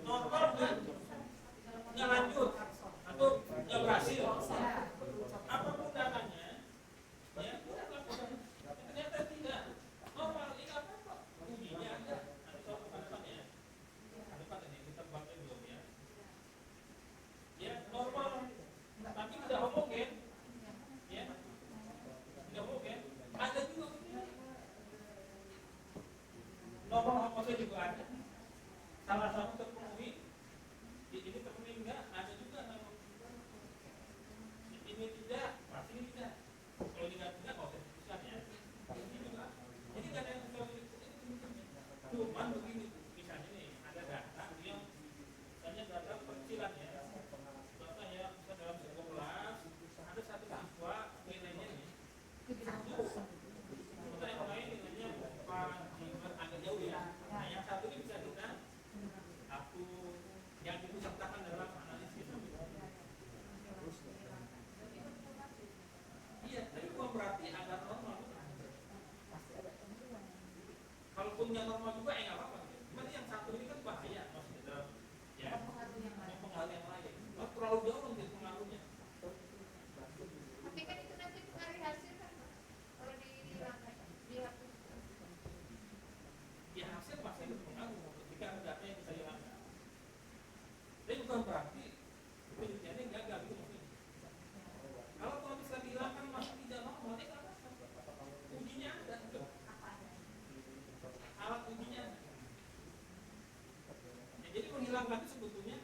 normal nggak lanjut atau nggak berhasil, apapun datanya, ya udah lakukan. Ternyata tidak normal, ini nggak apa-apa. Ujinya ada, nanti soal depan-depannya. Depan ini kita baca belum ya? Ya normal, tapi tidak homogen, ya tidak homogen. Ada juga ujian. Normal homogen juga ada. Salah satu terpenuhi, ini terpenuhi enggak? Ada juga nama. Ini tidak, pasti ini tidak. Kalau tidak nggak usah diputuskan ya. Ini juga. Jadi nggak ada yang sesuai cuman begini, misalnya nih ada data yang misalnya data perkecilan ya. Contoh ya, bisa dalam sebuah kelas ada satu siswa nilainya nih. Sementara yang lain nilainya agak jauh ya. Nah yang satu ini bisa kita hapus, yang disertakan dalam analisis. Iya, tapi bukan berarti ada normal. Kalaupun yang normal juga nggak apa-apa. Cuman yang satu ini kan bahaya maksudnya dalam ya mempengaruhi yang lain. Kalau terlalu jauh nanti pengaruhnya. tapi kan itu nanti pengaruh hasil kan kalau dihapus. Ya hasil pasti berpengaruh ketika ada data yang bisa hilangkan. Tapi bukan berarti penelitiannya gagal gitu maksudnya. Kalau bisa dihilangkan masih tidak normal, nggak apa-apa. Ujinya ada, alat ujinya ada. Ya, jadi menghilangkan itu sebetulnya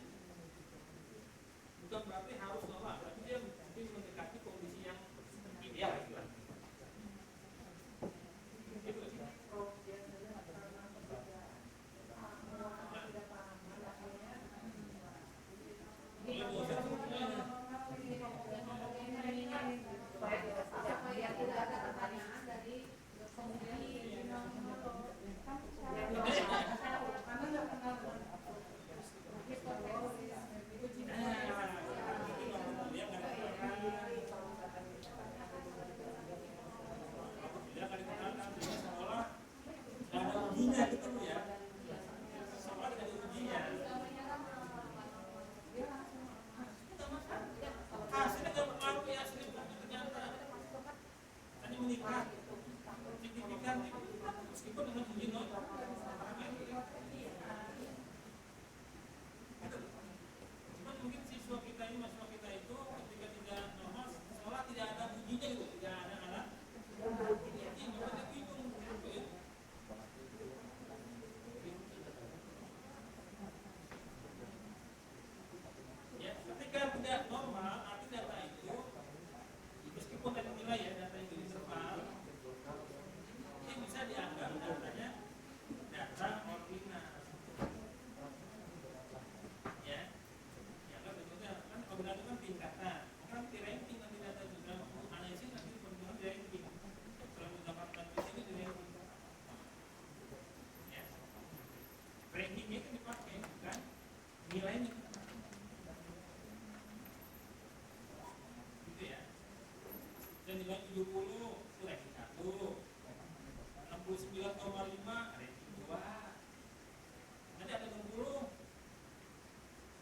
ujinya gitu loh ya. Sekolah tidak ada ujinya. Hasilnya nggak berpengaruh ya, hasilnya ternyata hanya meningkat signifikan meskipun dengan uji nol. Cuman mungkin siswa kita ini, mahasiswa kita itu ketika tidak normal sekolah tidak ada ujinya gitu, tidak ada alat uji, maka dia bingung gitu ya. Ya, ketika tidak normal, arti data itu meskipun ada nilai ya, data itu interval, ini bisa dianggap datanya data ordinal. Ya, dianggap bentuknya kan ordinal itu kan tingkatan, maka nanti di ranking nanti data itu dalam analisis nanti bentuknya di ranking. Kalau mendapatkan di sini di ranking. Ya, rankingnya itu dipakai bukan nilainya. Gitu ya. Dan nilai 70 itu ranking 1, 69,5 ranking 2, nanti ada 60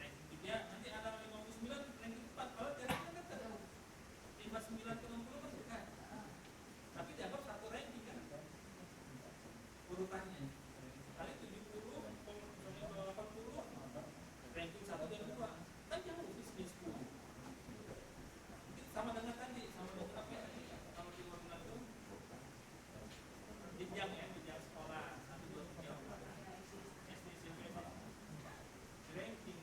ranking 3, nanti ada 59 ranking 4. Kalau jaraknya dekat 59 ke 60 kan dekat, tapi dianggap satu ranking kan urutannya. Kali 70 sampai ke 80 ranking 1 dan 2 kan jauh di sini 10. Sama dengan tadi, sama dengan apa ya? Kalau di luar itu jenjang ya, jenjang sekolah 1, 2, 3, 4 SD, SMP, ranking.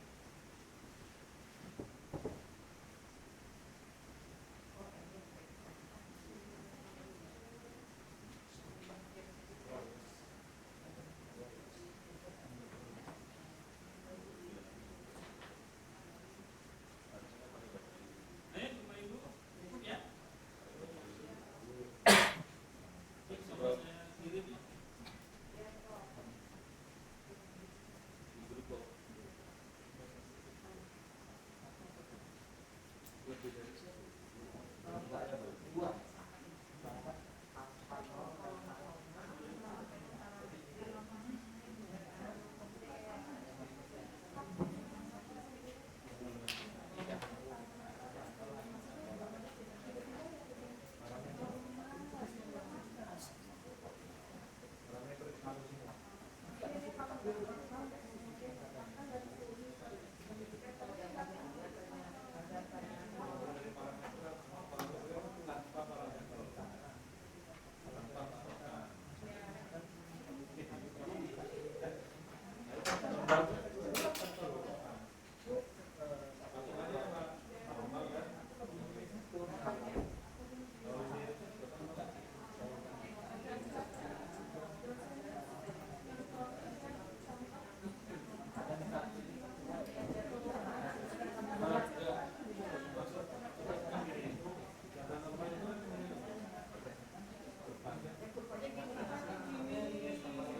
Ayo Bapak Ibu, cukup ya. Baik, sama saya kirim ya.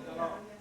Kalau